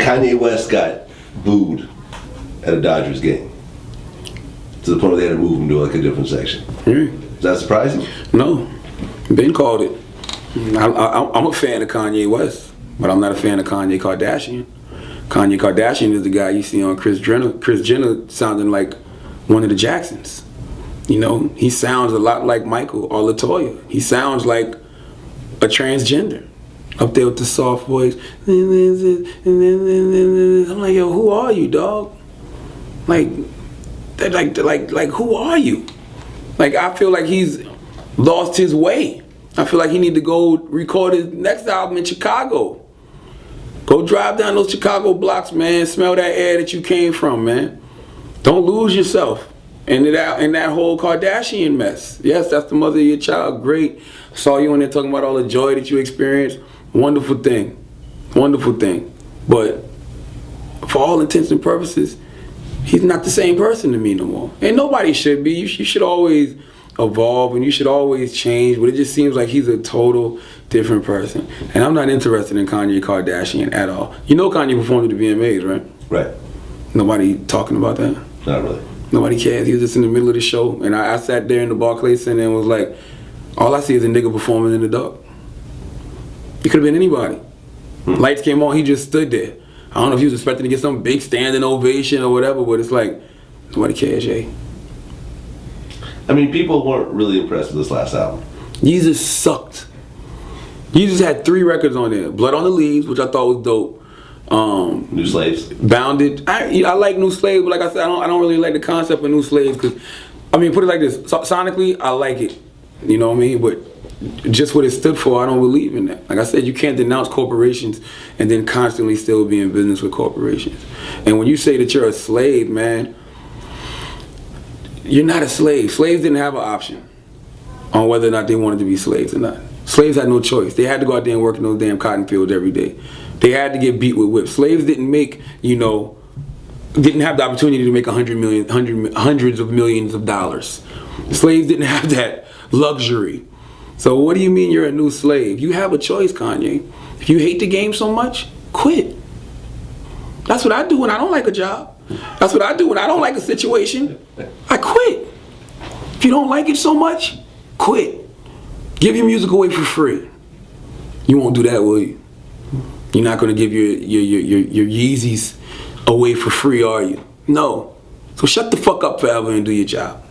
Kanye West got booed at a Dodgers game to the point where they had to move him to like a different section. Is that surprising? No. Ben called it. I'm a fan of Kanye West, but I'm not a fan of Kanye Kardashian. Kanye Kardashian is the guy you see on Kris Jenner. Kris Jenner sounding like one of the Jacksons. You know, he sounds a lot like Michael or LaToya. He sounds like a transgender. Up there with the soft voice. I'm like, yo, who are you, dog? Like, who are you? Like, I feel like he's lost his way. I feel like he need to go record his next album in Chicago. Go drive down those Chicago blocks, man. Smell that air that you came from, man. Don't lose yourself in that whole Kardashian mess. Yes, that's the mother of your child. Great. Saw you in there talking about all the joy that you experienced. Wonderful thing. Wonderful thing. But for all intents and purposes, he's not the same person to me no more. And nobody should be. You should always evolve and you should always change, but it just seems like he's a total different person. And I'm not interested in Kanye Kardashian at all. You know Kanye performed at the VMAs, right? Right. Nobody talking about that? Not really. Nobody cares. He was just in the middle of the show, and I sat there in the Barclays Center and was like, all I see is a nigga performing in the dark. He could have been anybody. Lights came on, he just stood there. I don't know if he was expecting to get some big standing ovation or whatever, but it's like, nobody cares, Jay. I mean, people weren't really impressed with this last album. Yeezus sucked. Yeezus had 3 records on there. Blood on the Leaves, which I thought was dope. New Slaves. Bounded. I like New Slaves, but like I said, I don't really like the concept of New Slaves because, I mean, put it like this. Sonically, I like it. You know what I mean? But just what it stood for, I don't believe in that. Like I said, you can't denounce corporations and then constantly still be in business with corporations. And when you say that you're a slave, man, you're not a slave. Slaves didn't have an option on whether or not they wanted to be slaves or not. Slaves had no choice. They had to go out there and work in those damn cotton fields every day. They had to get beat with whips. Slaves didn't make, didn't have the opportunity to make hundreds of millions of dollars. Slaves didn't have that luxury. So what do you mean you're a new slave? You have a choice, Kanye. If you hate the game so much, quit. That's what I do when I don't like a job. That's what I do when I don't like a situation. I quit. If you don't like it so much, quit. Give your music away for free. You won't do that, will you? You're not gonna give your Yeezys away for free, are you? No. So shut the fuck up forever and do your job.